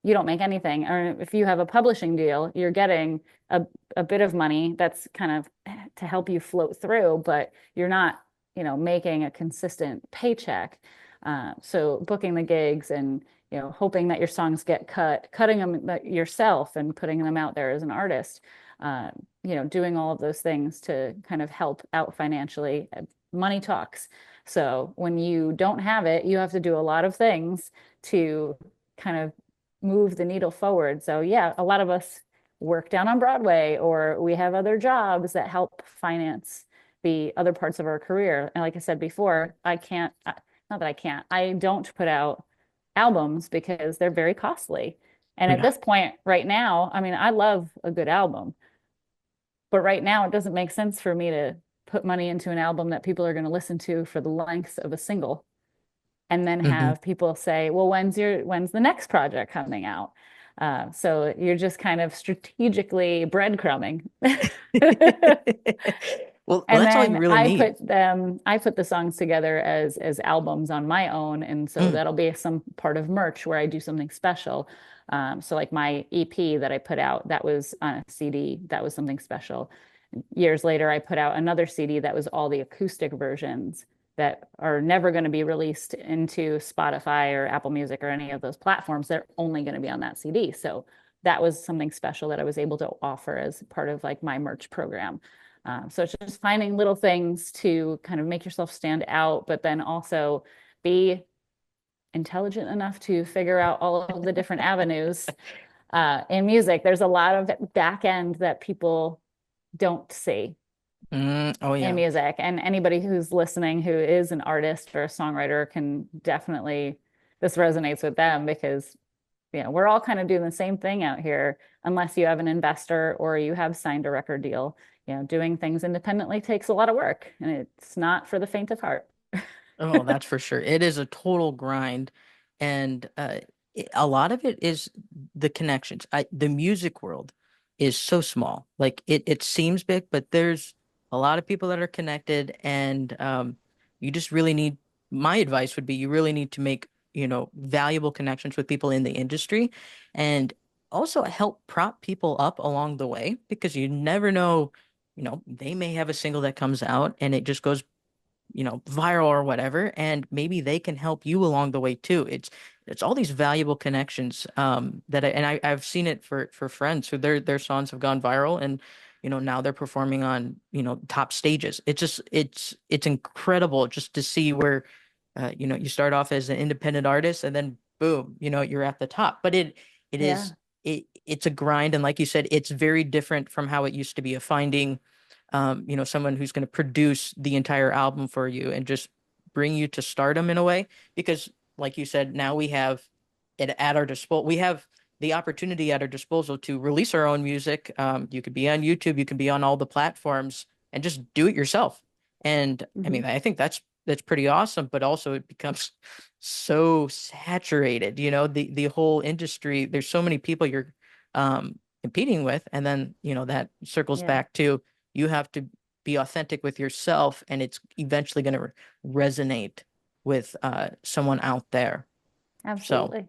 C: You don't make anything. Or if you have a publishing deal, you're getting a bit of money that's kind of to help you float through, but you're not, making a consistent paycheck. So booking the gigs and, hoping that your songs get cut, cutting them yourself and putting them out there as an artist, doing all of those things to kind of help out financially. Money talks. So when you don't have it, you have to do a lot of things to kind of move the needle forward. So yeah, a lot of us work down on Broadway or we have other jobs that help finance the other parts of our career. And like I said before, I can't, not that I can't, I don't put out albums because they're very costly. And at
B: Yeah.
C: this point right now, I mean, I love a good album, but right now it doesn't make sense for me to put money into an album that people are going to listen to for the length of a single and then
B: Hmm.
C: have people say, well, when's the next project coming out? So you're just kind of strategically breadcrumbing.
B: Well,
C: And
B: that's all you
C: then
B: really need.
C: I put the songs together as albums on my own. And so
B: Mm.
C: that'll be some part of merch where I do something special. So like my EP that I put out, that was on a CD, that was something special. Years later, I put out another CD that was all the acoustic versions that are never going to be released into Spotify or Apple Music or any of those platforms. They're only going to be on that CD. So that was something special that I was able to offer as part of like my merch program. So it's just finding little things to kind of make yourself stand out, but then also be intelligent enough to figure out all of the different avenues. In music, there's a lot of back end that people don't see
B: Mm. Oh
C: in
B: yeah.
C: music. And anybody who's listening who is an artist or a songwriter can definitely, this resonates with them because, we're all kind of doing the same thing out here, unless you have an investor or you have signed a record deal. Doing things independently takes a lot of work and it's not for the faint of heart.
B: Oh, that's for sure. It is a total grind, and a lot of it is the connections. The music world is so small. Like it seems big, but there's a lot of people that are connected, and you just really need, my advice would be you really need to make, valuable connections with people in the industry and also help prop people up along the way because you never know, they may have a single that comes out and it just goes viral or whatever, and maybe they can help you along the way too. It's all these valuable connections I've seen it for friends who their songs have gone viral and now they're performing on top stages. It's incredible just to see where you start off as an independent artist and then boom, you're at the top. But it
C: Yeah.
B: is it's a grind, and like you said, it's very different from how it used to be of finding someone who's going to produce the entire album for you and just bring you to stardom in a way. Because, like you said, now we have it at our disposal. We have the opportunity at our disposal to release our own music. You could be on YouTube, you can be on all the platforms, and just do it yourself. And I
C: Hmm.
B: mean, I think that's pretty awesome. But also, it becomes so saturated. The whole industry. There's so many people you're competing with, and then that circles
C: Yeah,
B: back to you have to be authentic with yourself, and it's eventually going to resonate with someone out there. So,
C: absolutely.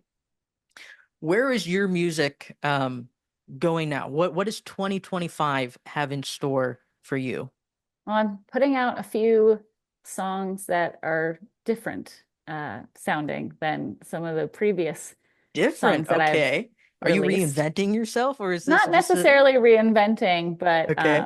B: where is your music going now? What does 2025 have in store for you?
C: Well, I'm putting out a few songs that are different sounding than some of the previous
B: Different.
C: songs that I've
B: Okay. Are you
C: released.
B: reinventing yourself, or is this
C: Not
B: just a
C: necessarily reinventing, but
B: okay?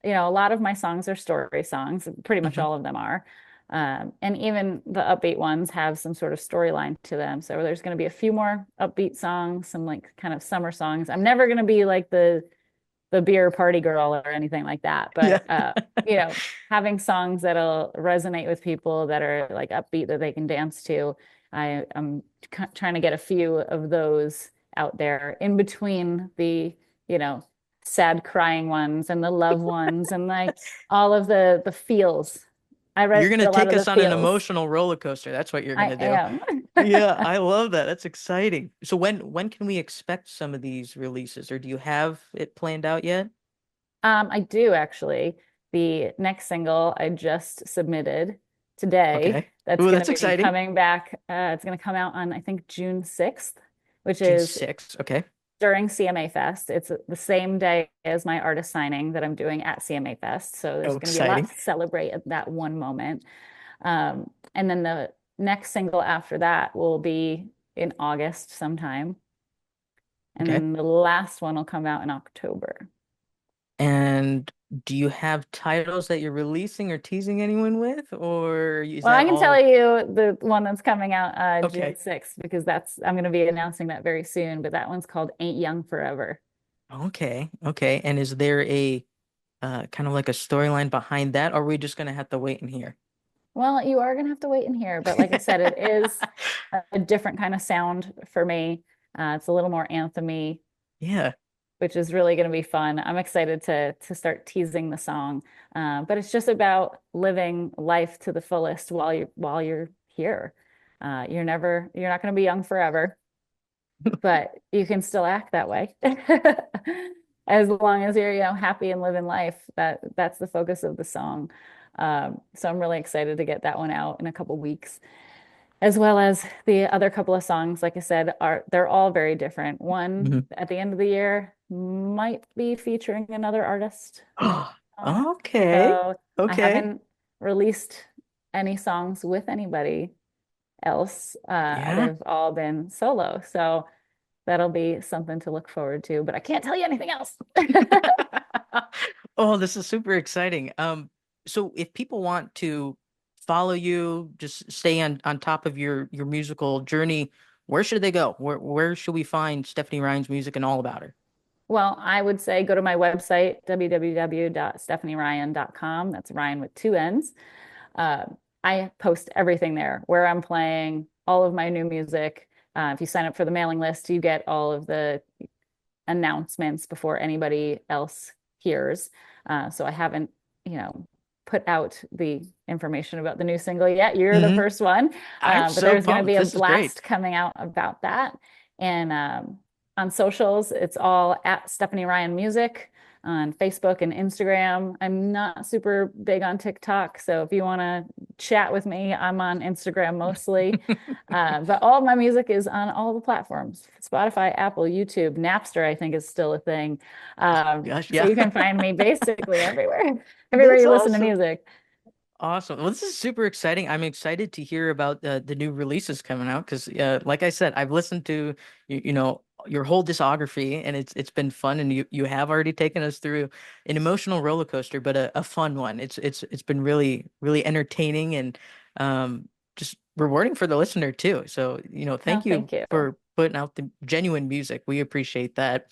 C: a lot of my songs are story songs. Pretty much
B: Hmm.
C: all of them are. And even the upbeat ones have some sort of storyline to them. So there's going to be a few more upbeat songs, some like kind of summer songs. I'm never going to be like the beer party girl or anything like that,
B: Yeah.
C: but having songs that'll resonate with people that are like upbeat that they can dance to. I'm trying to get a few of those out there in between the, you know, sad crying ones and the love ones and like all of the feels. I
B: You're
C: read
B: gonna
C: a lot
B: take
C: of the
B: us on an
C: feels.
B: emotional roller coaster. That's what you're
C: I
B: gonna do.
C: am.
B: Yeah, I love that. That's exciting. So when can we expect some of these releases, or do you have it planned out yet?
C: I do actually. The next single I just submitted today.
B: Okay.
C: That's
B: Ooh,
C: going
B: that's
C: to be
B: exciting.
C: coming back. It's going to come out on, I think, June 6th, which
B: June
C: is
B: 6th. Okay.
C: during CMA Fest. It's the same day as my artist signing that I'm doing at CMA Fest. So
B: Oh,
C: there's going to be a lot
B: exciting.
C: to celebrate at that one moment. And then the next single after that will be in August sometime. And
B: Okay.
C: then the last one will come out in October.
B: And do you have titles that you're releasing or teasing anyone with, or is
C: Well,
B: that
C: I can tell
B: all?
C: you the one that's coming out June
B: Okay.
C: 6th because I'm going to be announcing that very soon. But that one's called Ain't Young Forever.
B: Okay. Okay. And is there a kind of like a storyline behind that, or are we just gonna have to wait and hear?
C: Well, you are going to have to wait and hear. But like I said, it is a different kind of sound for me. It's a little more anthemy,
B: Yeah.
C: which is really going to be fun. I'm excited to start teasing the song. But it's just about living life to the fullest while you're here. You're not going to be young forever, but you can still act that way. As long as you're, happy and living life, that's the focus of the song. So I'm really excited to get that one out in a couple weeks, as well as the other couple of songs. Like I said, they're all very different. One
B: Mhm.
C: at the end of the year might be featuring another artist on it.
B: Okay.
C: So I
B: Okay.
C: haven't released any songs with anybody else.
B: Yeah.
C: They've all been solo. So that'll be something to look forward to, but I can't tell you anything else.
B: Oh, this is super exciting. So if people want to follow you, just stay on top of your musical journey, where should they go? Where should we find Stephanie Ryan's music and all about her?
C: Well, I would say go to my website, www.stephanieRyann.com. That's Ryan with two N's. Uh, I post everything there, where I'm playing, all of my new music. If you sign up for the mailing list, you get all of the announcements before anybody else hears. So I haven't, you know, put out the information about the new single yet. You're the
B: Hmm.
C: first one,
B: I'm
C: but
B: so
C: there's going to
B: pumped.
C: be a
B: This is great.
C: blast coming out about that. And on socials, it's all at Stephanie Ryann Music. on Facebook and Instagram. I'm not super big on TikTok, so if you want to chat with me, I'm on Instagram mostly. But all of my music is on all the platforms: Spotify, Apple, YouTube, Napster, I think is still a thing.
B: Gosh, yeah.
C: So you can find me basically everywhere,
B: That's
C: you listen to
B: awesome.
C: music.
B: Awesome. Well, this is super exciting. I'm excited to hear about the new releases coming out because, like I said, I've listened to your whole discography, and it's been fun. And you have already taken us through an emotional roller coaster, but a fun one. It's been really entertaining and just rewarding for the listener too. So
C: Oh,
B: thank you
C: thank you.
B: for putting out the genuine music. We appreciate that.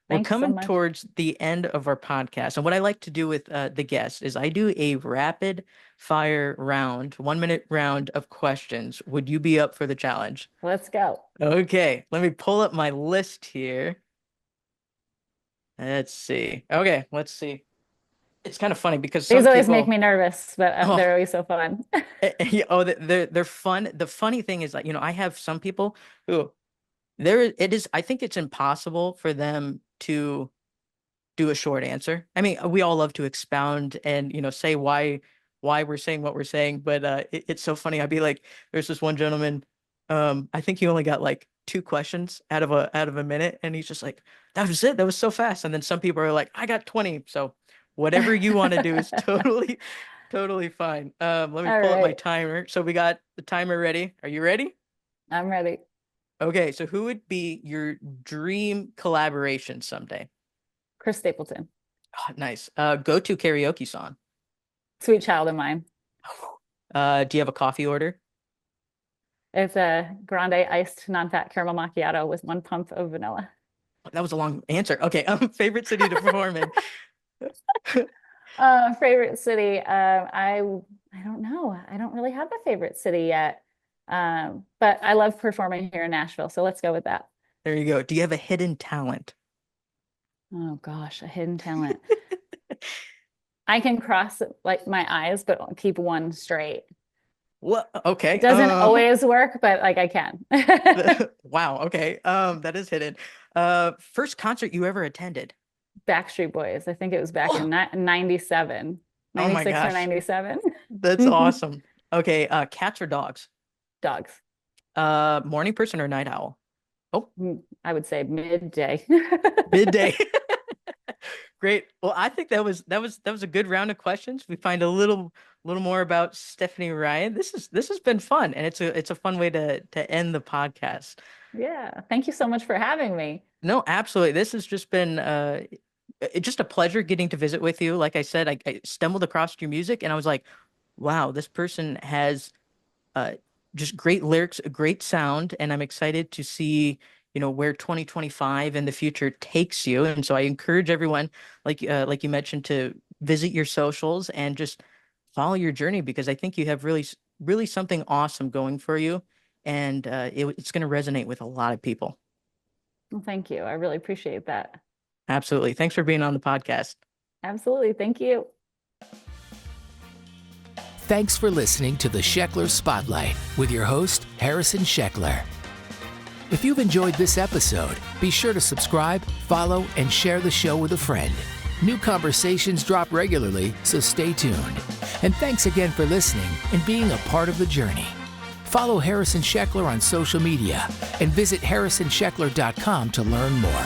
B: We're
C: Thanks so
B: coming
C: much.
B: towards the end of our podcast, and what I like to do with the guests is I do a rapid fire round, 1 minute round of questions. Would you be up for the challenge?
C: Let's go.
B: Okay, let me pull up my list here. Let's see. Okay, let's see. It's kind of funny because
C: These
B: some
C: always make
B: people,
C: me nervous, but
B: oh,
C: they're always so fun.
B: they're fun. The funny thing is that, I have some people who I think it's impossible for them to do a short answer. I mean, we all love to expound and, say why we're saying what we're saying, but it's so funny. I'd be like, there's this one gentleman, I think he only got like 2 questions out of a minute, and he's just like, that was it. That was so fast. And then some people are like, I got 20. So whatever you want to do is totally fine. Let me
C: All
B: pull up my
C: right,
B: timer. So we got the timer ready. Are you ready?
C: I'm ready.
B: Okay, so who would be your dream collaboration someday?
C: Chris Stapleton,
B: Oh, nice. Go-to karaoke song.
C: Sweet Child of Mine.
B: Do you have a coffee order?
C: It's a grande iced non-fat caramel macchiato with 1 pump of vanilla.
B: That was a long answer. Okay. Favorite city to perform in?
C: Favorite city. I don't know. I don't really have a favorite city yet. But I love performing here in Nashville, so let's go with that.
B: There you go. Do you have a hidden talent?
C: Oh gosh, a hidden talent. I can cross like my eyes, but keep one straight.
B: What? Okay.
C: It doesn't always work, but like I can.
B: Wow. Okay. That is hidden. First concert you ever attended?
C: Backstreet Boys. I think it was back in 97,
B: Oh my
C: 96 or
B: gosh.
C: 97.
B: That's awesome. Okay. Cats or dogs?
C: Dogs.
B: Morning person or night owl? Oh,
C: I would say midday.
B: midday. Great. Well, I think that was a good round of questions. We find a little more about Stephanie Ryann. This has been fun, and it's a fun way to end the podcast.
C: Yeah. Thank you so much for having me.
B: No, absolutely. This has just been just a pleasure getting to visit with you. Like I said, I stumbled across your music, and I was like, wow, this person has uh, just great lyrics, a great sound, and I'm excited to see, where 2025 and the future takes you. And so I encourage everyone, like you mentioned, to visit your socials and just follow your journey because I think you have really something awesome going for you, and it's going to resonate with a lot of people.
C: Well, thank you. I really appreciate that.
B: Absolutely. Thanks for being on the podcast.
C: Absolutely. Thank you.
A: Thanks for listening to the Sheckler Spotlight with your host, Harrison Sheckler. If you've enjoyed this episode, be sure to subscribe, follow, and share the show with a friend. New conversations drop regularly, so stay tuned. And thanks again for listening and being a part of the journey. Follow Harrison Sheckler on social media and visit harrisonsheckler.com to learn more.